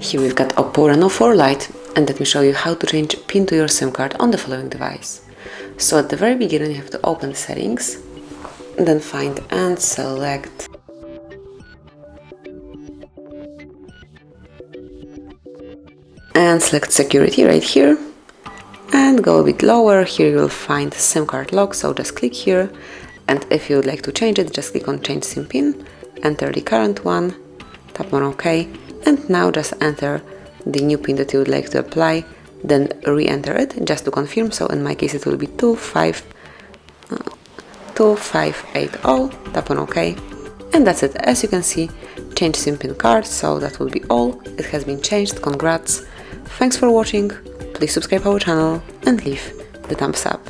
Here we've got OPPO Reno 4 Lite, and let me show you how to change PIN to your SIM card on the following device. So at the very beginning you have to open the settings, then find and select security right here, and go a bit lower. Here you will find SIM card lock, so just click here, and if you would like to change it, just click on change SIM PIN, enter the current one, tap on OK, and now just enter the new PIN that you would like to apply, then re-enter it just to confirm. So in my case it will be 2580, tap on OK, and that's it. As you can see, change SIM PIN card, so that will be all. It has been changed. Congrats. Thanks for watching. Please subscribe our channel and leave the thumbs up.